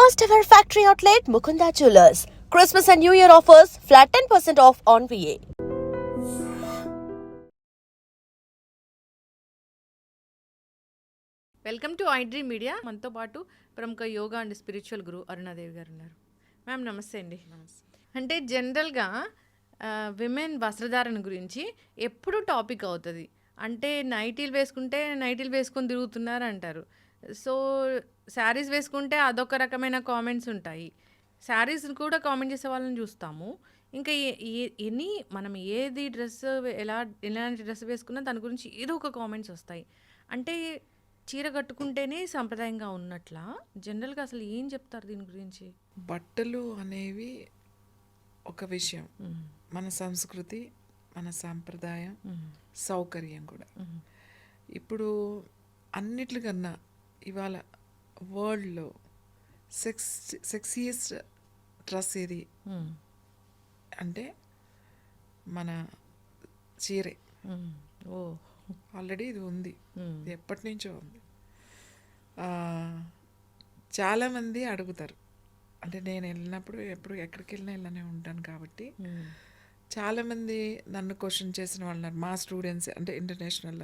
First ever factory outlet Mukunda Jewelers. Christmas and New Year offers flat 10% off on VA. Welcome to iDream media. మనతో పాటు ప్రముఖ yoga and spiritual గురు అరుణాదేవి గారు ఉన్నారు. Ma'am నమస్తే అండి. అంటే జనరల్గా విమెన్ వస్త్రధారణ గురించి ఎప్పుడు టాపిక్ అవుతుంది. అంటే నైటీలు వేసుకుంటే నైటీలు వేసుకొని తిరుగుతున్నారు అంటారు. సో శారీస్ వేసుకుంటే అదొక రకమైన కామెంట్స్ ఉంటాయి. శారీస్ కూడా కామెంట్ చేసే వాళ్ళని చూస్తాము. ఇంకా మనం ఏది డ్రెస్ ఎలాంటి డ్రెస్ వేసుకున్నా దాని గురించి ఏదో ఒక కామెంట్స్ వస్తాయి. అంటే చీర కట్టుకుంటేనే సాంప్రదాయంగా ఉన్నట్లా జనరల్గా అసలు ఏం చెప్తారు దీని గురించి? బట్టలు అనేవి ఒక విషయం, మన సంస్కృతి, మన సాంప్రదాయం, సౌకర్యం కూడా. ఇప్పుడు అన్నిటికన్నా ఇవాళ వరల్డ్లో సెక్సియస్ట్ డ్రెస్ ఏది అంటే మన చీరే. ఆల్రెడీ ఇది ఉంది, ఎప్పటి నుంచో ఉంది. చాలామంది అడుగుతారు, అంటే నేను వెళ్ళినప్పుడు ఎక్కడికి వెళ్ళినా ఇలానే ఉంటాను కాబట్టి చాలామంది నన్ను క్వశ్చన్ చేసిన వాళ్ళు ఉన్నారు. మా స్టూడెంట్స్ అంటే ఇంటర్నేషనల్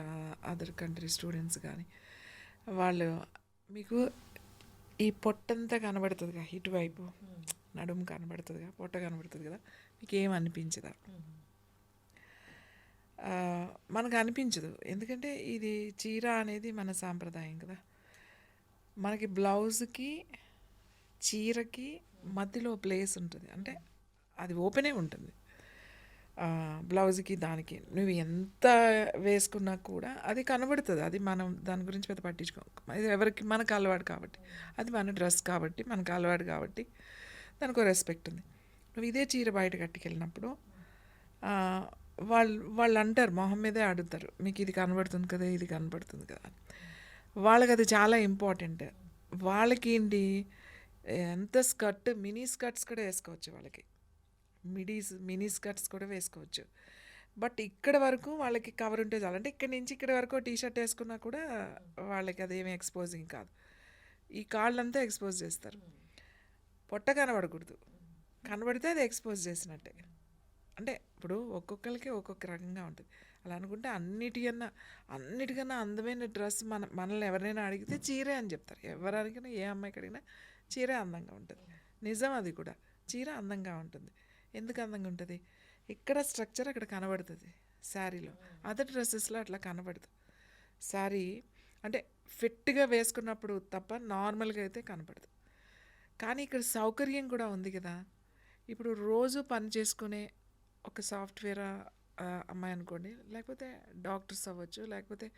అదర్ కంట్రీ స్టూడెంట్స్ కానీ వాళ్ళు, మీకు ఈ పొట్టంతా కనబడుతుందిగా, ఇటువైపు నడుము కనబడుతుందిగా, పొట్ట కనబడుతుంది కదా, మీకు ఏం అనిపించదా? మనకు అనిపించదు, ఎందుకంటే ఇది చీర అనేది మన సాంప్రదాయం కదా. మనకి బ్లౌజ్కి చీరకి మధ్యలో ప్లేస్ ఉంటుంది, అంటే అది ఓపెనే ఉంటుంది. బ్లౌజ్కి దానికి నువ్వు ఎంత వేసుకున్నా కూడా అది కనబడుతుంది. అది మనం దాని గురించి పెద్ద పట్టించుకోం. ఇది ఎవరికి మనకు అలవాటు కాబట్టి, అది మన డ్రెస్ కాబట్టి మనకు అలవాటు కాబట్టి దానికి ఒక రెస్పెక్ట్ ఉంది. నువ్వు ఇదే చీర బయట కట్టుకెళ్ళినప్పుడు వాళ్ళు అంటారు, మొహం మీదే అడుగుతారు, మీకు ఇది కనబడుతుంది కదా, ఇది కనబడుతుంది కదా. వాళ్ళకి అది చాలా ఇంపార్టెంట్. వాళ్ళకి ఏంటి, ఎంత స్కర్ట్, మినీ స్కర్ట్స్ కూడా వేసుకోవచ్చు, వాళ్ళకి మినీ స్కర్ట్స్ కూడా వేసుకోవచ్చు. బట్ ఇక్కడ వరకు వాళ్ళకి కవర్ ఉంటే చాలు. అంటే ఇక్కడ నుంచి ఇక్కడ వరకు టీ షర్ట్ వేసుకున్నా కూడా వాళ్ళకి అదేమీ ఎక్స్పోజింగ్ కాదు. ఈ కాళ్ళంతా ఎక్స్పోజ్ చేస్తారు. పొట్ట కనబడకూడదు, కనబడితే అది ఎక్స్పోజ్ చేసినట్టే. అంటే ఇప్పుడు ఒక్కొక్కరికి ఒక్కొక్క రకంగా ఉంటుంది. అలా అనుకుంటే అన్నిటికన్నా అందమైన డ్రెస్ మనల్ని ఎవరైనా అడిగితే చీరే అని చెప్తారు. ఎవరు అడిగినా, ఏ అమ్మాయికి అడిగినా చీరే అందంగా ఉంటుంది. నిజం, అది కూడా చీర అందంగా ఉంటుంది. ఎందుకు అందంగా ఉంటుంది? ఇక్కడ స్ట్రక్చర్ అక్కడ కనబడుతుంది శారీలో, అదర్ డ్రెస్సెస్లో అట్లా కనబడదు. శారీ అంటే ఫిట్గా వేసుకున్నప్పుడు తప్ప నార్మల్గా అయితే కనపడదు. కానీ ఇక్కడ సౌకర్యం కూడా ఉంది కదా. ఇప్పుడు రోజు పని చేసుకునే ఒక సాఫ్ట్వేర్ అమ్మాయి అనుకోండి, లేకపోతే డాక్టర్స్ అవ్వచ్చు, లేకపోతే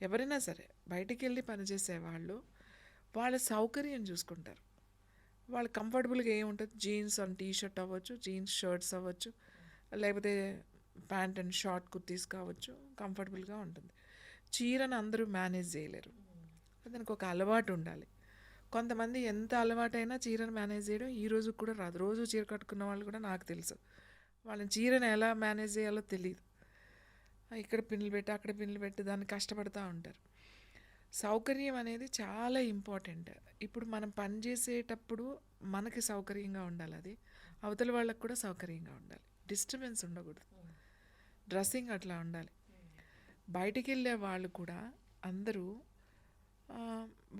ఎవరైనా సరే బయటికి వెళ్ళి పనిచేసే వాళ్ళ సౌకర్యం చూసుకుంటారు. వాళ్ళు కంఫర్టబుల్గా ఏముంటుంది, జీన్స్ అండ్ టీ షర్ట్ అవ్వచ్చు, జీన్స్ షర్ట్స్ అవ్వచ్చు, లేకపోతే ప్యాంట్ అండ్ షార్ట్ కుర్తీస్ కావచ్చు, కంఫర్టబుల్గా ఉంటుంది. చీరను అందరూ మేనేజ్ చేయలేరు, దానికి ఒక అలవాటు ఉండాలి. కొంతమంది ఎంత అలవాటైనా చీరను మేనేజ్ చేయడం ఈ రోజు కూడా రాదు. రోజు చీర కట్టుకున్న వాళ్ళు కూడా నాకు తెలుసు, వాళ్ళని చీరను ఎలా మేనేజ్ చేయాలో తెలియదు. ఇక్కడ పిన్నులు పెట్టి అక్కడ పిన్నులు పెట్టి దాన్ని కష్టపడుతూ ఉంటారు. సౌకర్యం అనేది చాలా ఇంపార్టెంట్. ఇప్పుడు మనం పని చేసేటప్పుడు మనకి సౌకర్యంగా ఉండాలి, అది అవతల వాళ్ళకు కూడా సౌకర్యంగా ఉండాలి, డిస్టర్బెన్స్ ఉండకూడదు. డ్రెస్సింగ్ అట్లా ఉండాలి. బయటికి వెళ్ళే వాళ్ళు కూడా అందరూ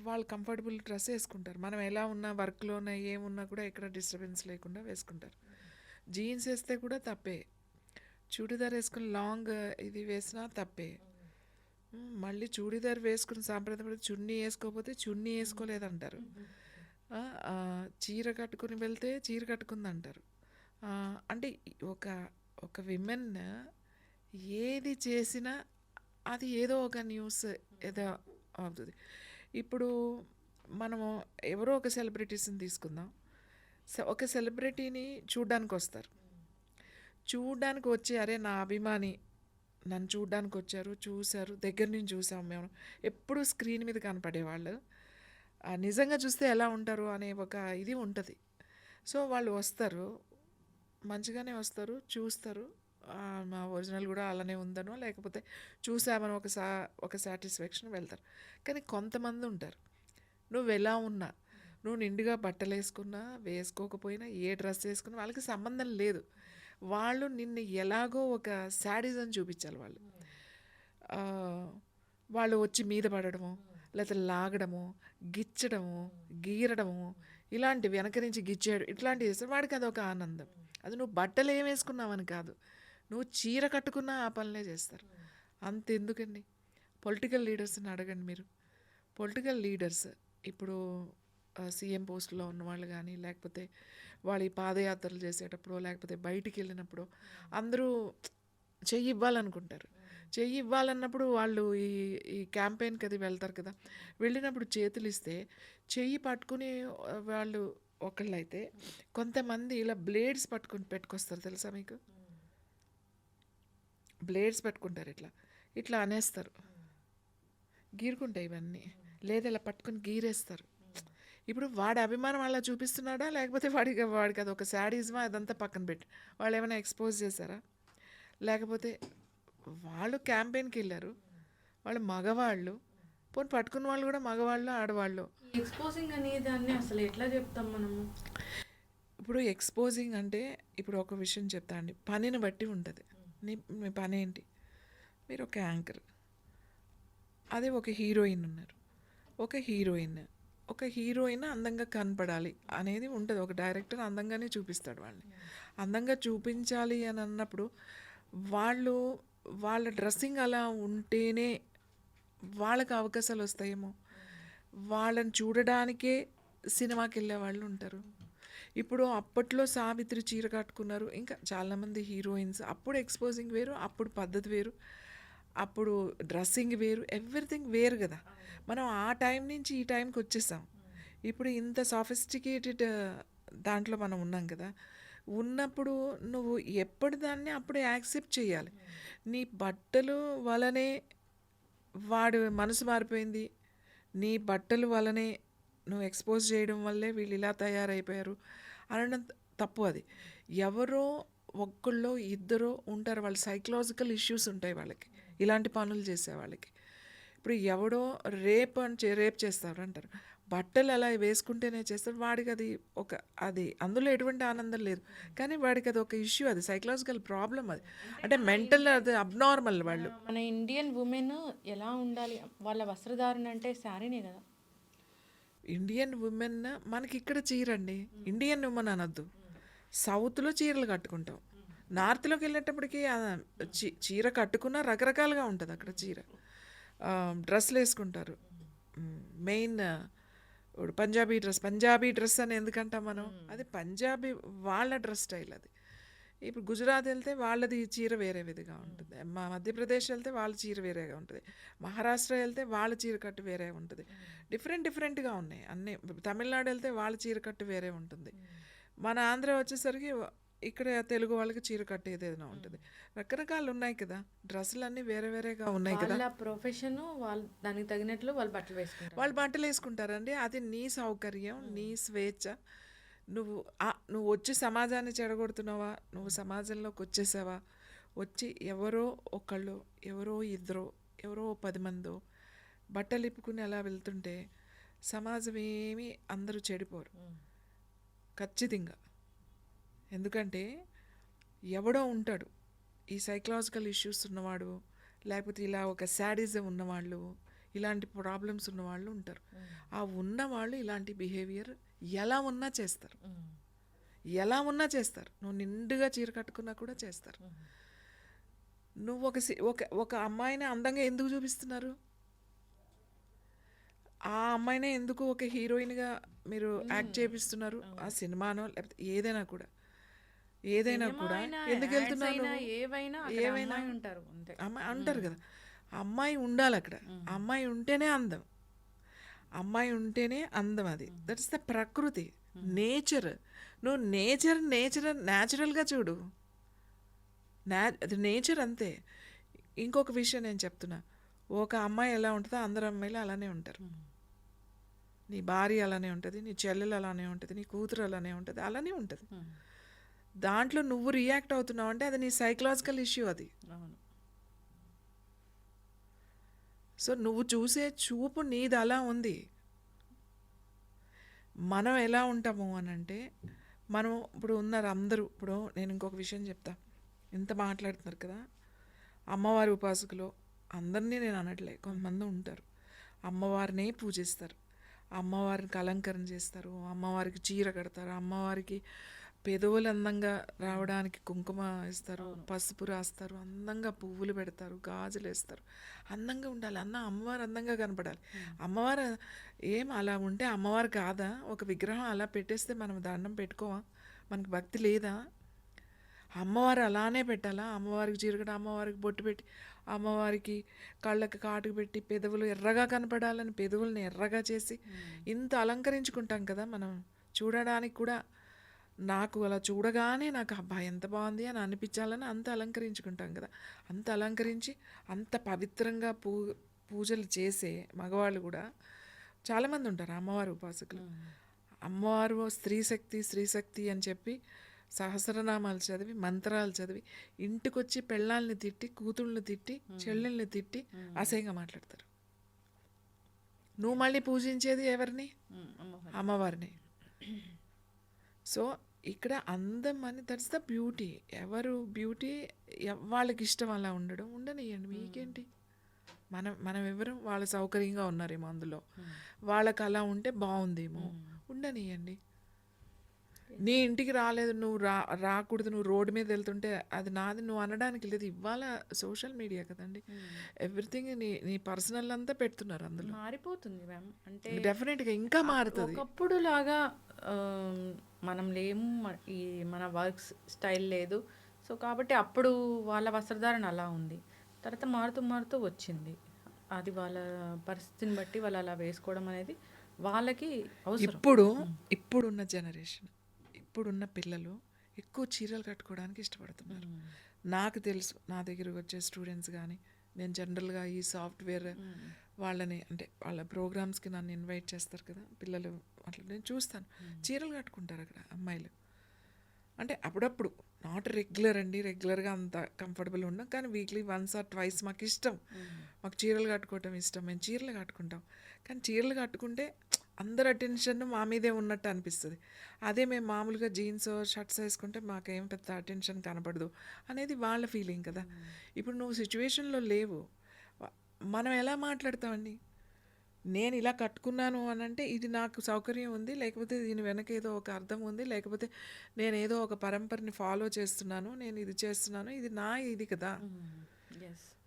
వాళ్ళు కంఫర్టబుల్ డ్రెస్ వేసుకుంటారు. మనం ఎలా ఉన్నా, వర్క్లోనే ఏమున్నా కూడా ఎక్కడ డిస్టర్బెన్స్ లేకుండా వేసుకుంటారు. జీన్స్ వేస్తే కూడా తప్పే, చూడీదార్ వేసుకుని లాంగ్ ఇది వేసినా తప్పే. మళ్ళీ చూడీదార్ వేసుకుని సాంప్రదాయ చున్నీ వేసుకోకపోతే చున్నీ వేసుకోలేదంటారు. చీర కట్టుకుని వెళ్తే చీర కట్టుకుంది అంటారు. అంటే ఒక విమెన్ ఏది చేసినా అది ఏదో ఒక న్యూస్ ఏదో అవుతుంది. ఇప్పుడు మనము ఎవరో ఒక సెలబ్రిటీస్ని తీసుకుందాం. ఒక సెలబ్రిటీని చూడ్డానికి వస్తారు, చూడ్డానికి వచ్చి అరే నా అభిమాని నన్ను చూడ్డానికి వచ్చారు, చూశారు, దగ్గర నుంచి చూసాం మేము, ఎప్పుడు స్క్రీన్ మీద కనపడేవాళ్ళు నిజంగా చూస్తే ఎలా ఉంటారు అనే ఒక ఇది ఉంటుంది. సో వాళ్ళు వస్తారు, మంచిగానే వస్తారు, చూస్తారు, మా ఒరిజినల్ కూడా అలానే ఉందనో లేకపోతే చూసామని ఒక సాటిస్ఫాక్షన్ వెళ్తారు. కానీ కొంతమంది ఉంటారు, నువ్వు ఎలా ఉన్నా, నువ్వు నిండుగా బట్టలు వేసుకున్నా వేసుకోకపోయినా ఏ డ్రెస్ వేసుకున్నా వాళ్ళకి సంబంధం లేదు. వాళ్ళు నిన్ను ఎలాగో ఒక శాడిజం చూపించాలి వాళ్ళు. ఆ, వాళ్ళు వచ్చి మీద పడడము, లేకపోతే లాగడము, గిచ్చడము, గీరడము, ఇలాంటివి వెనక నుంచి గిచ్చేయడం, ఇట్లాంటివి చేస్తారు. వాడికి అదొక ఆనందం. అది నువ్వు బట్టలు ఏం వేసుకున్నావని కాదు, నువ్వు చీర కట్టుకున్నా ఆ పనులే చేస్తారు. అంతెందుకండి, పొలిటికల్ లీడర్స్ని అడగండి మీరు. పొలిటికల్ లీడర్స్ ఇప్పుడు సీఎం పోస్టులో ఉన్నవాళ్ళు కానీ, లేకపోతే వాళ్ళు ఈ పాదయాత్రలు చేసేటప్పుడు, లేకపోతే బయటికి వెళ్ళినప్పుడు అందరూ చెయ్యి ఇవ్వాలనుకుంటారు. చెయ్యి ఇవ్వాలన్నప్పుడు వాళ్ళు ఈ ఈ క్యాంపెయిన్కి అది వెళ్తారు కదా, వెళ్ళినప్పుడు చేతులు ఇస్తే చెయ్యి పట్టుకుని వాళ్ళు ఒకళ్ళైతే, కొంతమంది ఇలా బ్లేడ్స్ పట్టుకుని పెట్టుకొస్తారు తెలుసా మీకు? బ్లేడ్స్ పెట్టుకుంటారు, ఇట్లా ఇట్లా అనేస్తారు, గీరుకుంటాయి ఇవన్నీ, లేదా ఇలా పట్టుకుని గీరేస్తారు. ఇప్పుడు వాడి అభిమానం అలా చూపిస్తున్నాడా, లేకపోతే వాడికి అది ఒక శాడిజమా, అదంతా పక్కన పెట్టి వాళ్ళు ఏమైనా ఎక్స్పోజ్ చేశారా? లేకపోతే వాళ్ళు క్యాంపెయిన్కి వెళ్ళారు, వాళ్ళు మగవాళ్ళు, పోనీ పట్టుకున్న వాళ్ళు కూడా మగవాళ్ళు ఆడవాళ్ళు. ఎక్స్పోజింగ్ అనే దాన్ని అసలు ఎట్లా చెప్తాం మనము? ఇప్పుడు ఎక్స్పోజింగ్ అంటే, ఇప్పుడు ఒక విషయం చెప్తా అండి, పనిని బట్టి ఉంటుంది. మీ పని ఏంటి? మీరు ఒక యాంకర్, అదే ఒక హీరోయిన్ ఉన్నారు, ఒక హీరోయిన్ అందంగా కనపడాలి అనేది ఉంటుంది. ఒక డైరెక్టర్ అందంగానే చూపిస్తాడు వాళ్ళని. అందంగా చూపించాలి అని అన్నప్పుడు వాళ్ళ డ్రెస్సింగ్ అలా ఉంటేనే వాళ్ళకి అవకాశాలు వస్తాయేమో. వాళ్ళని చూడడానికే సినిమాకి వెళ్ళే వాళ్ళు ఉంటారు. ఇప్పుడు అప్పట్లో సావిత్రి చీర కట్టుకున్నారు, ఇంకా చాలామంది హీరోయిన్స్. అప్పుడు ఎక్స్పోజింగ్ వేరు, అప్పుడు పద్ధతి వేరు, అప్పుడు డ్రెస్సింగ్ వేరు, ఎవ్రీథింగ్ వేరు కదా. మనం ఆ టైం నుంచి ఈ టైంకి వచ్చేసాం. ఇప్పుడు ఇంత సాఫిస్టికేటెడ్ దాంట్లో మనం ఉన్నాం కదా. ఉన్నప్పుడు నువ్వు ఎప్పటిదాన్ని అప్పుడే యాక్సెప్ట్ చేయాలి. నీ బట్టలు వలనే వాడు మనసు మారిపోయింది, నీ బట్టలు వలనే నువ్వు ఎక్స్పోజ్ చేయడం వల్లే వీళ్ళు ఇలా తయారైపోయారు అనడం తప్పు. అది ఎవరో ఒక్కళ్ళో ఇద్దరో ఉంటారు, వాళ్ళ సైకలాజికల్ ఇష్యూస్ ఉంటాయి వాళ్ళకి, ఇలాంటి పనులు చేసే వాళ్ళకి. ఇప్పుడు ఎవడో రేప్ చేస్తారు అంటారు, బట్టలు అలా వేసుకుంటేనే చేస్తారు, వాడికి అది అందులో ఎటువంటి ఆనందం లేదు, కానీ వాడికి అది ఒక ఇష్యూ, అది సైకలాజికల్ ప్రాబ్లం, అది అంటే మెంటల్, అది అబ్నార్మల్. వాళ్ళు మన ఇండియన్ ఉమెన్ ఎలా ఉండాలి? వాళ్ళ వస్త్రధారణ అంటే శారీనే కదా. ఇండియన్ ఉమెన్ మనకి ఇక్కడ చీర అండి, ఇండియన్ ఉమెన్ అనొద్దు. సౌత్లో చీరలు కట్టుకుంటాం, నార్త్లోకి వెళ్ళేటప్పటికి చీర కట్టుకున్నా రకరకాలుగా ఉంటుంది అక్కడ చీర. డ్రెస్సులు వేసుకుంటారు, మెయిన్ ఇప్పుడు పంజాబీ డ్రెస్ అని ఎందుకంటాం మనం, అది పంజాబీ వాళ్ళ డ్రెస్ స్టైల్ అది. ఇప్పుడు గుజరాత్ వెళ్తే వాళ్ళది చీర వేరే విధిగా ఉంటుంది, మధ్యప్రదేశ్ వెళ్తే వాళ్ళ చీర వేరేగా ఉంటుంది, మహారాష్ట్ర వెళ్తే వాళ్ళ చీర కట్టు వేరే ఉంటుంది, డిఫరెంట్గా ఉన్నాయి అన్నీ. తమిళనాడు వెళ్తే వాళ్ళ చీర కట్టు వేరే ఉంటుంది, మన ఆంధ్ర వచ్చేసరికి ఇక్కడ తెలుగు వాళ్ళకి చీర కట్టు ఏదైనా ఉంటుంది, రకరకాలు ఉన్నాయి కదా, డ్రెస్సులు అన్నీ వేరేగా ఉన్నాయి కదా. వాళ్ళ ప్రొఫెషన్, వాళ్ళు దానికి తగినట్లు వాళ్ళు బట్టలు వేసుకుంటారండి. అది నీ సౌకర్యం, నీ స్వేచ్ఛ. నువ్వు వచ్చి సమాజాన్ని చెడగొడుతున్నావా, నువ్వు సమాజంలోకి వచ్చేసావా, వచ్చి ఎవరో ఒకళ్ళు, ఎవరో ఇద్దరు, ఎవరో 10 మందో బట్టలు ఇప్పుకుని అలా వెళ్తుంటే సమాజం ఏమీ అందరూ చెడిపోరు ఖచ్చితంగా. ఎందుకంటే ఎవడో ఉంటాడు ఈ సైకలాజికల్ ఇష్యూస్ ఉన్నవాడు, లేకపోతే ఇలా ఒక శాడిజం ఉన్నవాళ్ళు, ఇలాంటి ప్రాబ్లమ్స్ ఉన్నవాళ్ళు ఉంటారు. ఆ ఉన్నవాళ్ళు ఇలాంటి బిహేవియర్ ఎలా ఉన్నా చేస్తారు, నువ్వు నిండుగా చీర కట్టుకున్నా కూడా చేస్తారు. నువ్వు ఒక అమ్మాయిని అందంగా ఎందుకు చూపిస్తున్నారు? ఆ అమ్మాయినే ఎందుకు ఒక హీరోయిన్గా మీరు యాక్ట్ చేపిస్తున్నారు? ఆ సినిమానో లేకపోతే ఏదైనా కూడా ఎందుకు వెళ్తున్నాను? ఏవైనా అమ్మాయి అంటారు కదా, అమ్మాయి ఉండాలి అక్కడ, అమ్మాయి ఉంటేనే అందం, అది. దట్స్ ద ప్రకృతి, నేచర్. నువ్వు న్యాచురల్గా చూడు, అది నేచర్ అంతే. ఇంకొక విషయం నేను చెప్తున్నా, ఒక అమ్మాయి ఎలా ఉంటుందో అందరు అమ్మాయిలు అలానే ఉంటారు. నీ భార్య అలానే ఉంటుంది, నీ చెల్లెలు అలానే ఉంటుంది, నీ కూతురు అలానే ఉంటుంది, అలానే ఉంటుంది. దాంట్లో నువ్వు రియాక్ట్ అవుతున్నావు అంటే అది నీ సైకలాజికల్ ఇష్యూ అది. సో నువ్వు చూసే చూపు నీది అలా ఉంది. మనం ఎలా ఉంటాము అని అంటే, మనం ఇప్పుడు ఉన్నారు అందరూ. ఇప్పుడు నేను ఇంకొక విషయం చెప్తా, ఇంత మాట్లాడుతున్నారు కదా, అమ్మవారి ఉపాసకులు అందరినీ నేను అనట్లే, కొంతమంది ఉంటారు అమ్మవారినే పూజిస్తారు, అమ్మవారికి అలంకరణ చేస్తారు, అమ్మవారికి చీర కడతారు, అమ్మవారికి పెదవులు అందంగా రావడానికి కుంకుమ ఇస్తారు, పసుపు రాస్తారు, అందంగా పువ్వులు పెడతారు, గాజులు వేస్తారు, అందంగా ఉండాలి అమ్మవారు అందంగా కనపడాలి. అమ్మవారు ఏం అలా ఉంటే అమ్మవారు కాదా? ఒక విగ్రహం అలా పెట్టేస్తే మనం దండం పెట్టుకోవా? మనకి భక్తి లేదా? అమ్మవారు అలానే పెట్టాలా? అమ్మవారికి చీరకట, అమ్మవారికి బొట్టు పెట్టి, అమ్మవారికి కళ్ళకి కాటుకు పెట్టి, పెదవులు ఎర్రగా కనపడాలని పెదవుల్ని ఎర్రగా చేసి ఇంత అలంకరించుకుంటాం కదా మనం. చూడడానికి కూడా నాకు అలా చూడగానే నాకు అబ్బా ఎంత బాగుంది అని అనిపించాలని అంత అలంకరించుకుంటాం కదా. అంత అలంకరించి అంత పవిత్రంగా పూజలు చేసే మగవాళ్ళు కూడా చాలామంది ఉంటారు అమ్మవారి ఉపాసకులు. అమ్మవారు స్త్రీ శక్తి అని చెప్పి సహస్రనామాలు చదివి, మంత్రాలు చదివి, ఇంటికొచ్చి పెళ్ళాలని తిట్టి, కూతుళ్ళని తిట్టి, చెల్లెల్ని తిట్టి అసహ్యంగా మాట్లాడతారు. నువ్వు మళ్ళీ పూజించేది ఎవరిని? అమ్మవారిని. సో ఇక్కడ అందం అని దట్స్ ద బ్యూటీ. ఎవరు బ్యూటీ వాళ్ళకి ఇష్టం అలా ఉండడం, ఉండనియండి, మీకేంటి? మనం ఎవరు? వాళ్ళ సౌకర్యంగా ఉన్నారేమో అందులో, వాళ్ళకి అలా ఉంటే బాగుందేమో, ఉండనియండి. నీ ఇంటికి రాలేదు, నువ్వు రాకూడదు, నువ్వు రోడ్డు మీద వెళ్తుంటే అది నాది నువ్వు అనడానికి లేదు. ఇవాళ సోషల్ మీడియా కదండి, ఎవ్రీథింగ్ నీ పర్సనల్ అంతా పెడుతున్నారు అందులో. మారిపోతుంది మ్యామ్. అంటే డెఫినెట్గా ఇంకా మారుతుంది. ఒకప్పుడు లాగా మనం లేము, ఈ మన వర్క్ స్టైల్ లేదు. సో కాబట్టి అప్పుడు వాళ్ళ వస్త్రధారణ అలా ఉంది, తర్వాత మారుతూ వచ్చింది. అది వాళ్ళ పరిస్థితిని బట్టి వాళ్ళు అలా వేసుకోవడం అనేది వాళ్ళకి అవసరం. ఇప్పుడున్న జనరేషన్, ఇప్పుడున్న పిల్లలు ఎక్కువ చీరలు కట్టుకోవడానికి ఇష్టపడుతున్నారు. నాకు తెలుసు, నా దగ్గరకు వచ్చే స్టూడెంట్స్ కానీ, నేను జనరల్గా ఈ సాఫ్ట్వేర్ వాళ్ళని అంటే వాళ్ళ ప్రోగ్రామ్స్కి నన్ను ఇన్వైట్ చేస్తారు కదా పిల్లలు, అట్లా నేను చూస్తాను చీరలు కట్టుకుంటారు అక్కడ అమ్మాయిలు. అంటే అప్పుడప్పుడు, నాట్ రెగ్యులర్ అండి, రెగ్యులర్గా అంత కంఫర్టబుల్ ఉన్నాం, కానీ వీక్లీ వన్స్ ఆర్ ట్వైస్ మాకు ఇష్టం, మాకు చీరలు కట్టుకోవటం ఇష్టం, మేము చీరలు కట్టుకుంటాం. కానీ చీరలు కట్టుకుంటే అందరు అటెన్షన్ మా మీదే ఉన్నట్టు అనిపిస్తుంది. అదే మేము మామూలుగా జీన్స్ షర్ట్స్ వేసుకుంటే మాకేం పెద్ద అటెన్షన్ కనపడదు అనేది వాళ్ళ ఫీలింగ్ కదా. ఇప్పుడు నువ్వు సిచ్యువేషన్లో లేవు, మనం ఎలా మాట్లాడతామండి? నేను ఇలా కట్టుకున్నాను అని అంటే ఇది నాకు సౌకర్యం ఉంది, లేకపోతే దీని వెనక ఏదో ఒక అర్థం ఉంది, లేకపోతే నేను ఏదో ఒక పరంపరని ఫాలో చేస్తున్నాను, నేను ఇది చేస్తున్నాను, ఇది నా ఇది కదా.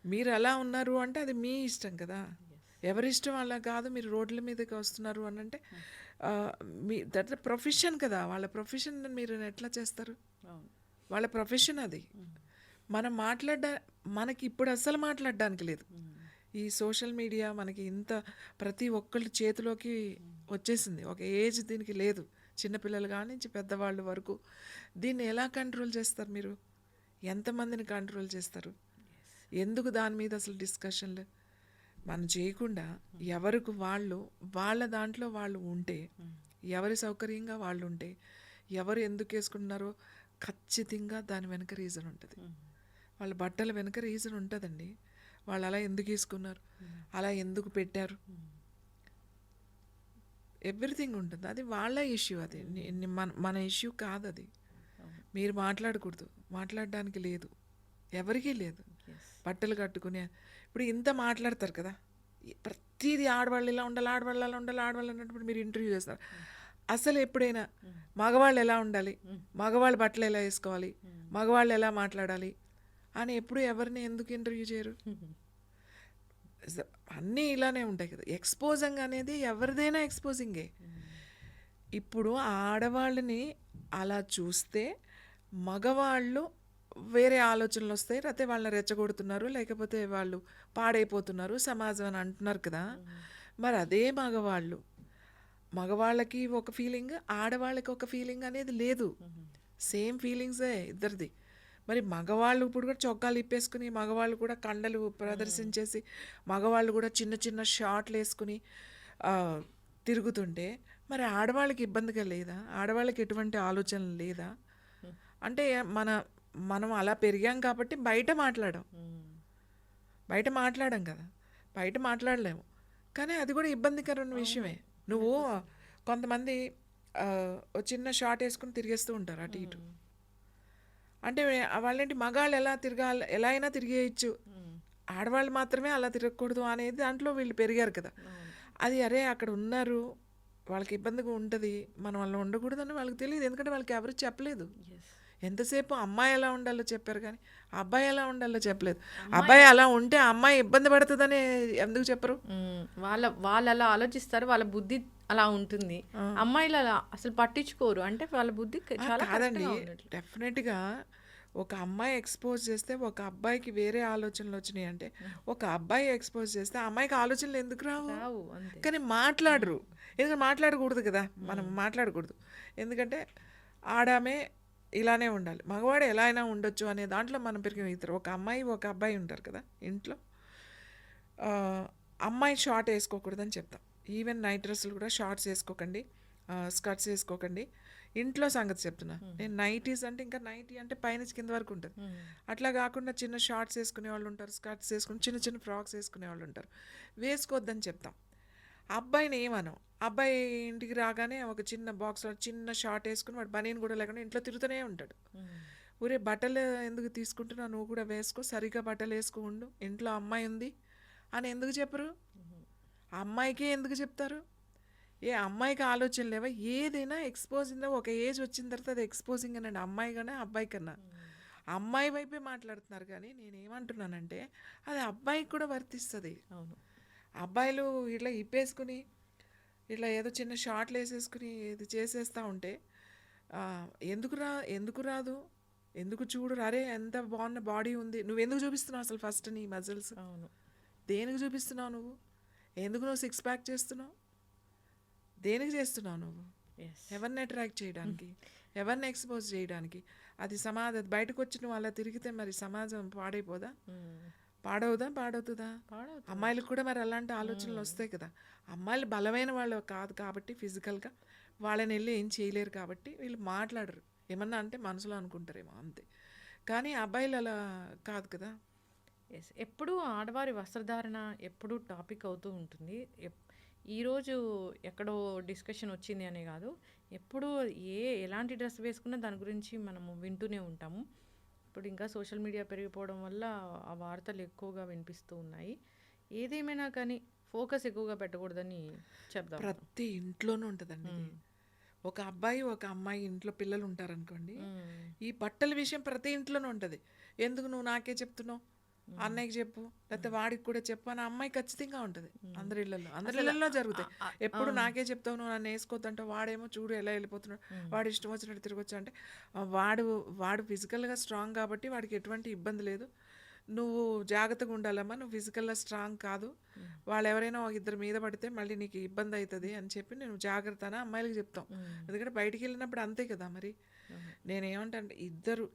మీరు అలా ఉన్నారు అంటే అది మీ ఇష్టం కదా, ఎవరిష్టం అలా కాదు. మీరు రోడ్ల మీదకి వస్తున్నారు అని అంటే మీ దట్ ప్రొఫెషన్ కదా, వాళ్ళ ప్రొఫెషన్ మీరు ఎట్లా చేస్తారు? వాళ్ళ ప్రొఫెషన్ అది. మనం మనకి ఇప్పుడు అస్సలు మాట్లాడడానికి లేదు. ఈ సోషల్ మీడియా మనకి ఇంత ప్రతి ఒక్కళ్ళ చేతిలోకి వచ్చేసింది, ఒక ఏజ్ దీనికి లేదు. చిన్నపిల్లలు కానించి పెద్దవాళ్ళ వరకు దీన్ని ఎలా కంట్రోల్ చేస్తారు మీరు? ఎంతమందిని కంట్రోల్ చేస్తారు? ఎందుకు దాని మీద అసలు డిస్కషన్లు మనం చేయకుండా ఎవరికి వాళ్ళు వాళ్ళ దాంట్లో వాళ్ళు ఉంటే, ఎవరి సౌకర్యంగా వాళ్ళు ఉంటే, ఎవరు ఎందుకు వేసుకుంటున్నారో ఖచ్చితంగా దాని వెనక రీజన్ ఉంటుంది. వాళ్ళ బట్టల వెనక రీజన్ ఉంటుందండి. వాళ్ళు అలా ఎందుకు వేసుకున్నారు, అలా ఎందుకు పెట్టారు, ఎవ్రీథింగ్ ఉంటుంది. అది వాళ్ళ ఇష్యూ, అది మన ఇష్యూ కాదు. అది మీరు మాట్లాడకూడదు, మాట్లాడడానికి లేదు, ఎవరికీ లేదు. బట్టలు కట్టుకునే ఇప్పుడు ఇంత మాట్లాడతారు కదా, ప్రతిదీ ఆడవాళ్ళు ఇలా ఉండాలి, ఆడవాళ్ళు అలా ఉండాలి, ఆడవాళ్ళు అన్నప్పుడు మీరు ఇంటర్వ్యూ చేస్తారు. అసలు ఎప్పుడైనా మగవాళ్ళు ఎలా ఉండాలి, మగవాళ్ళు బట్టలు ఎలా వేసుకోవాలి, మగవాళ్ళు ఎలా మాట్లాడాలి అని ఎప్పుడు ఎవరిని ఎందుకు ఇంటర్వ్యూ చేయరు? అన్నీ ఇలానే ఉంటాయి కదా. ఎక్స్పోజింగ్ అనేది ఎవరిదైనా ఎక్స్పోజింగే. ఇప్పుడు ఆడవాళ్ళని అలా చూస్తే మగవాళ్ళు వేరే ఆలోచనలు వస్తాయి, లేకపోతే వాళ్ళని రెచ్చగొడుతున్నారు, లేకపోతే వాళ్ళు పాడైపోతున్నారు సమాజం అని అంటున్నారు కదా. మరి అదే మగవాళ్ళకి ఒక ఫీలింగ్, ఆడవాళ్ళకి ఒక ఫీలింగ్ అనేది లేదు. సేమ్ ఫీలింగ్సే ఇద్దరిది. మరి మగవాళ్ళు ఇప్పుడు కూడా చొక్కాలు ఇప్పేసుకుని, మగవాళ్ళు కూడా కండలు ప్రదర్శించేసి, మగవాళ్ళు కూడా చిన్న చిన్న షార్ట్లు వేసుకుని తిరుగుతుంటే మరి ఆడవాళ్ళకి ఇబ్బందిగా లేదా? ఆడవాళ్ళకి ఎటువంటి ఆలోచన లేదా? అంటే మనం అలా పెరిగాం కాబట్టి బయట మాట్లాడాం కదా, బయట మాట్లాడలేము. కానీ అది కూడా ఇబ్బందికరమైన విషయమే. నువ్వు కొంతమంది ఓ చిన్న షార్ట్ వేసుకుని తిరిగేస్తూ ఉంటారు అటు ఇటు. అంటే వాళ్ళేంటి మగాళ్ళు ఎలా అయినా తిరిగేయచ్చు, ఆడవాళ్ళు మాత్రమే అలా తిరగకూడదు అనేది దాంట్లో వీళ్ళు పెరిగారు కదా. అది అరే అక్కడ ఉన్నారు, వాళ్ళకి ఇబ్బందిగా ఉంటుంది, మనం అలా ఉండకూడదని వాళ్ళకి తెలియదు. ఎందుకంటే వాళ్ళకి ఎవరు చెప్పలేదు. ఎంతసేపు అమ్మాయి ఎలా ఉండాలో చెప్పారు కానీ అబ్బాయి ఎలా ఉండాలో చెప్పలేదు. అబ్బాయి అలా ఉంటే అమ్మాయి ఇబ్బంది పడుతుందని ఎందుకు చెప్పరు? వాళ్ళు అలా ఆలోచిస్తారు, వాళ్ళ బుద్ధి అలా ఉంటుంది. అమ్మాయిలు అలా అసలు పట్టించుకోరు, అంటే వాళ్ళ బుద్ధి చాలా కాదండి. డెఫినెట్గా ఒక అమ్మాయి ఎక్స్పోజ్ చేస్తే ఒక అబ్బాయికి వేరే ఆలోచనలు వచ్చినాయి అంటే, ఒక అబ్బాయి ఎక్స్పోజ్ చేస్తే అమ్మాయికి ఆలోచనలు ఎందుకు రావు? కానీ మాట్లాడరు. ఎందుకంటే మాట్లాడకూడదు కదా, మనం మాట్లాడకూడదు. ఎందుకంటే ఆడామే ఇలానే ఉండాలి, మగవాడు ఎలా అయినా ఉండొచ్చు అనే దాంట్లో మనం పెరిగిన ఇద్దరు, ఒక అమ్మాయి ఒక అబ్బాయి ఉంటారు కదా ఇంట్లో. అమ్మాయి షార్ట్ వేసుకోకూడదని చెప్తాం. ఈవెన్ నైట్ డ్రెస్సులు కూడా షార్ట్స్ వేసుకోకండి, స్కర్ట్స్ వేసుకోకండి. ఇంట్లో సంగతి చెప్తున్నా నేను. నైటీస్ అంటే ఇంకా నైటీ అంటే పైన కింద వరకు ఉంటుంది. అట్లా కాకుండా చిన్న షార్ట్స్ వేసుకునే వాళ్ళు ఉంటారు, స్కర్ట్స్ వేసుకుని చిన్న చిన్న ఫ్రాక్స్ వేసుకునే వాళ్ళు ఉంటారు. వేసుకోవద్దని చెప్తాం. అబ్బాయిని ఏమనం, అబ్బాయి ఇంటికి రాగానే ఒక చిన్న బాక్స్లో చిన్న షార్ట్ వేసుకుని వాడు బనీని కూడా లేకుండా ఇంట్లో తిరుగుతూనే ఉంటాడు. ఊరే బట్టలు ఎందుకు తీసుకుంటున్నావు, నువ్వు కూడా వేసుకో, సరిగ్గా బట్టలు వేసుకో ఉండు, ఇంట్లో అమ్మాయి ఉంది అని ఎందుకు చెప్పరు? అమ్మాయికే ఎందుకు చెప్తారు? ఏ అమ్మాయికి ఆలోచన లేవా? ఏదైనా ఎక్స్పోజింగ్ ఒక ఏజ్ వచ్చిన తర్వాత అది ఎక్స్పోజింగ్ అనండి, అమ్మాయి కన్నా అబ్బాయి కన్నా. అమ్మాయి వైపే మాట్లాడుతున్నారు కానీ నేనేమంటున్నానంటే అది అబ్బాయికి కూడా వర్తిస్తుంది. అవును, అబ్బాయిలు ఇట్లా ఇప్పేసుకుని ఇట్లా ఏదో చిన్న షార్ట్లు వేసేసుకుని ఇది చేసేస్తూ ఉంటే ఎందుకు రాదు? ఎందుకు చూడు, అరే ఎంత బాగున్న బాడీ ఉంది, నువ్వు ఎందుకు చూపిస్తున్నావు అసలు ఫస్ట్ నీ మజిల్స్? అవును, దేనికి చూపిస్తున్నావు నువ్వు? ఎందుకు నువ్వు సిక్స్ ప్యాక్ చేస్తున్నావు? దేనికి చేస్తున్నావు నువ్వు? ఎవరిని అట్రాక్ట్ చేయడానికి, ఎవరిని ఎక్స్పోజ్ చేయడానికి? అది సమాజం బయటకు వచ్చి నువ్వు అలా తిరిగితే మరి సమాజం పాడైపోదా? పాడవుతుందా? అమ్మాయిలకు కూడా మరి అలాంటి ఆలోచనలు వస్తాయి కదా. అమ్మాయిలు బలమైన వాళ్ళు కాదు కాబట్టి ఫిజికల్గా వాళ్ళని వెళ్ళి ఏం చేయలేరు కాబట్టి వీళ్ళు మాట్లాడరు. ఏమన్నా అంటే మనసులో అనుకుంటారేమో అంతే. కానీ అబ్బాయిలు అలా కాదు కదా. ఎప్పుడు ఆడవారి వస్త్రధారణ ఎప్పుడు టాపిక్ అవుతూ ఉంటుంది. ఈరోజు ఎక్కడో డిస్కషన్ వచ్చింది అనే కాదు, ఎప్పుడు ఎలాంటి డ్రెస్ వేసుకున్నా దాని గురించి మనము వింటూనే ఉంటాము. ఇప్పుడు ఇంకా సోషల్ మీడియా పెరిగిపోవడం వల్ల ఆ వార్తలు ఎక్కువగా వినిపిస్తూ ఉన్నాయి. ఏదేమైనా కానీ ఫోకస్ ఎక్కువగా పెట్టకూడదని చెప్దాం. ప్రతి ఇంట్లోనూ ఉంటుందండి. ఒక అబ్బాయి ఒక అమ్మాయి ఇంట్లో పిల్లలు ఉంటారనుకోండి, ఈ బట్టల విషయం ప్రతి ఇంట్లోనూ ఉంటుంది. ఎందుకు నువ్వు నాకే చెప్తున్నావు, అన్నయ్యకి చెప్పు, లేకపోతే వాడికి కూడా చెప్పు అని అమ్మాయి ఖచ్చితంగా ఉంటుంది. అందరి ఇళ్ళల్లో జరుగుతాయి. ఎప్పుడు నాకే చెప్తావు, నువ్వు నన్ను వేసుకోవద్దంటే వాడేమో చూడు ఎలా వెళ్ళిపోతున్నాడు, వాడు ఇష్టం వచ్చినట్టు తిరగొచ్చు అంటే వాడు ఫిజికల్గా స్ట్రాంగ్ కాబట్టి వాడికి ఎటువంటి ఇబ్బంది లేదు, నువ్వు జాగ్రత్తగా ఉండాలమ్మా, నువ్వు ఫిజికల్గా స్ట్రాంగ్ కాదు, వాళ్ళు ఎవరైనా ఒక ఇద్దరు మీద పడితే మళ్ళీ నీకు ఇబ్బంది అవుతుంది అని చెప్పి నేను జాగ్రత్త అని అమ్మాయిలకి చెప్తాం. ఎందుకంటే బయటికి వెళ్ళినప్పుడు అంతే కదా. మరి నేనేమంటే ఇద్దరు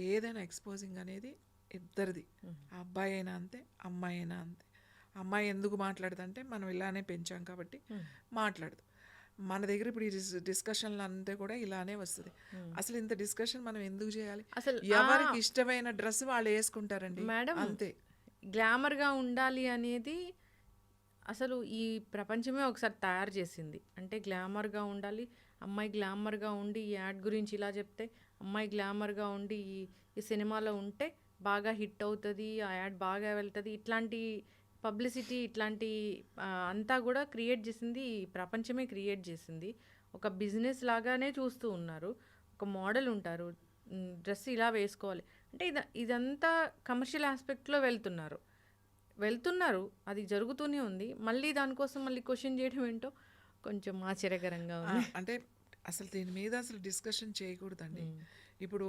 ఏదైనా ఎక్స్పోజింగ్ అనేది ఇద్దరిది, అబ్బాయి అయినా అంతే అమ్మాయి అయినా అంతే. అమ్మాయి ఎందుకు మాట్లాడదంటే మనం ఇలానే పెంచాం కాబట్టి మాట్లాడదు. మన దగ్గర ఇప్పుడు ఈ డిస్కషన్లు అంతే కూడా ఇలానే వస్తుంది. అసలు ఇంత డిస్కషన్ మనం ఎందుకు చేయాలి? అసలు ఎవరికి ఇష్టమైన డ్రెస్ వాళ్ళు వేసుకుంటారండి మేడం. అంతే. గ్లామర్గా ఉండాలి అనేది అసలు ఈ ప్రపంచమే ఒకసారి తయారు చేసింది. అంటే గ్లామర్గా ఉండాలి, అమ్మాయి గ్లామర్గా ఉండి ఈ యాడ్ గురించి ఇలా చెప్తే, అమ్మాయి గ్లామర్గా ఉండి ఈ సినిమాలో ఉంటే బాగా హిట్ అవుతుంది, ఆ యాడ్ బాగా వెళ్తుంది, ఇట్లాంటి పబ్లిసిటీ ఇట్లాంటి అంతా కూడా క్రియేట్ చేసింది ప్రపంచమే క్రియేట్ చేసింది. ఒక బిజినెస్ లాగానే చూస్తూ ఉన్నారు. ఒక మోడల్ ఉంటారు, డ్రెస్ ఇలా వేసుకోవాలి అంటే ఇదంతా కమర్షియల్ ఆస్పెక్ట్లో వెళ్తున్నారు. అది జరుగుతూనే ఉంది. మళ్ళీ దానికోసం మళ్ళీ క్వశ్చన్ చేయడం ఏంటో కొంచెం ఆశ్చర్యకరంగా ఉంది. అంటే అసలు దీని మీద అసలు డిస్కషన్ చేయకూడదండి. ఇప్పుడు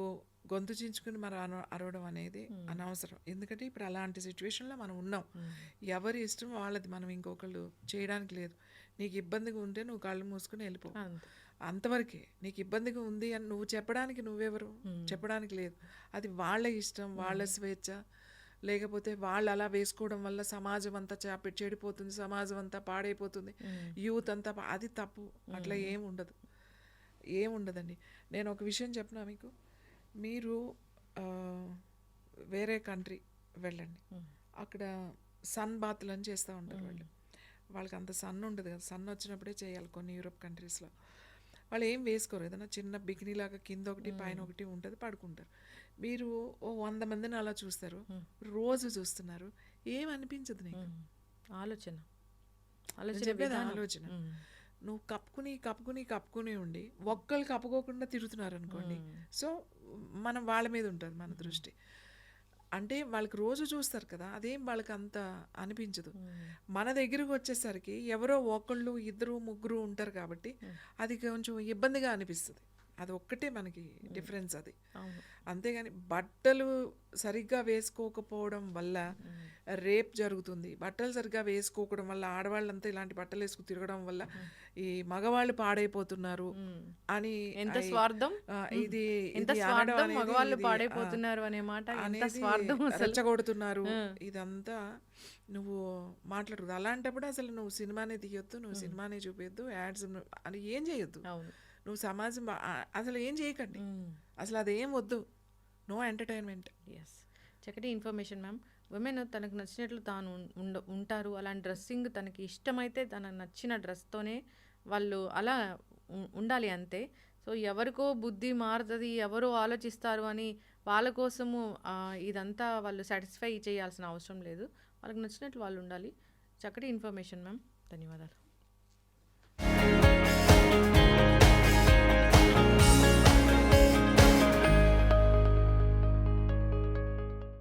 గొంతు చించుకుని మనం అరవడం అనేది అనవసరం. ఎందుకంటే ఇప్పుడు అలాంటి సిచ్యువేషన్లో మనం ఉన్నాం. ఎవరి ఇష్టం వాళ్ళది, మనం ఇంకొకళ్ళు చేయడానికి లేదు. నీకు ఇబ్బందిగా ఉంటే నువ్వు కళ్ళు మూసుకుని వెళ్ళిపో, అంతవరకే. నీకు ఇబ్బందిగా ఉంది అని నువ్వు చెప్పడానికి నువ్వెవరు? చెప్పడానికి లేదు. అది వాళ్ళ ఇష్టం, వాళ్ళ స్వేచ్ఛ. లేకపోతే వాళ్ళు అలా వేసుకోవడం వల్ల సమాజం అంతా చెడిపోతుంది, సమాజం అంతా పాడైపోతుంది, యూత్ అంతా అది తప్పు. అట్లా ఏముండదండి. నేను ఒక విషయం చెప్పినా మీకు, మీరు వేరే కంట్రీ వెళ్ళండి, అక్కడ సన్ బాత్లు అని చేస్తూ ఉంటారు వాళ్ళకి అంత సన్ ఉండదు కదా. సన్ వచ్చినప్పుడే చేయాలి కొన్ని యూరోప్ కంట్రీస్లో. వాళ్ళు ఏం వేసుకోరు, ఏదైనా చిన్న బికినీ లాగా కింద ఒకటి పైన ఒకటి ఉంటుంది, పడుకుంటారు. మీరు ఓ 100 మందిని అలా చూస్తారు, రోజు చూస్తున్నారు, ఏం అనిపించదు నీకు. ఆలోచన నేను ఆలోచన చెప్పేది విధానం. ఆలోచన. నువ్వు కప్పుకుని ఉండి ఒక్కళ్ళు కప్పుకోకుండా తిరుగుతున్నారు అనుకోండి, సో మనం వాళ్ళ మీద ఉంటుంది మన దృష్టి. అంటే వాళ్ళకి రోజు చూస్తారు కదా, అదేం వాళ్ళకి అంత అనిపించదు. మన దగ్గరకు వచ్చేసరికి ఎవరో ఒకళ్ళు ఇద్దరు ముగ్గురు ఉంటారు కాబట్టి అది కొంచెం ఇబ్బందిగా అనిపిస్తుంది. అది ఒక్కటే మనకి డిఫరెన్స్ అది. అవును. అంతేగాని బట్టలు సరిగ్గా వేసుకోకపోవడం వల్ల రేప్ జరుగుతుంది, బట్టలు సరిగ్గా వేసుకోవడం వల్ల ఆడవాళ్ళంతా ఇలాంటి బట్టలు వేసుకు తిరగడం వల్ల ఈ మగవాళ్ళు పాడైపోతున్నారు అని ఎంత స్వార్థం, ఇది ఎంత ఇది అనడం స్వార్థం, అనేది మగవాళ్ళు ఇది, పాడైపోతున్నారు అనే మాట ఎంత అనేది స్వార్థం అసలు. రెచ్చగొడుతున్నారు. ఇదంతా నువ్వు మాట్లాడదు. అలాంటప్పుడు అసలు నువ్వు సినిమానే తీయొద్దు, నువ్వు సినిమానే చూపించద్దు, యాడ్స్ అని ఏం చేయొద్దు. అవును. నువ్వు సమాజం అసలు ఏం చేయకండి, అసలు అదేం వద్దు. No entertainment. ఎస్, చక్కటి ఇన్ఫర్మేషన్ మ్యామ్. ఉమెన్ తనకు నచ్చినట్లు తాను ఉంటారు. అలాంటి డ్రెస్సింగ్ తనకి ఇష్టమైతే తన నచ్చిన డ్రెస్తోనే వాళ్ళు అలా ఉండాలి అంతే. సో ఎవరికో బుద్ధి మారుతుంది, ఎవరో ఆలోచిస్తారు అని వాళ్ళ కోసము ఇదంతా వాళ్ళు సాటిస్ఫై చేయాల్సిన అవసరం లేదు. వాళ్ళకి నచ్చినట్లు వాళ్ళు ఉండాలి. చక్కటి ఇన్ఫర్మేషన్ మ్యామ్, ధన్యవాదాలు.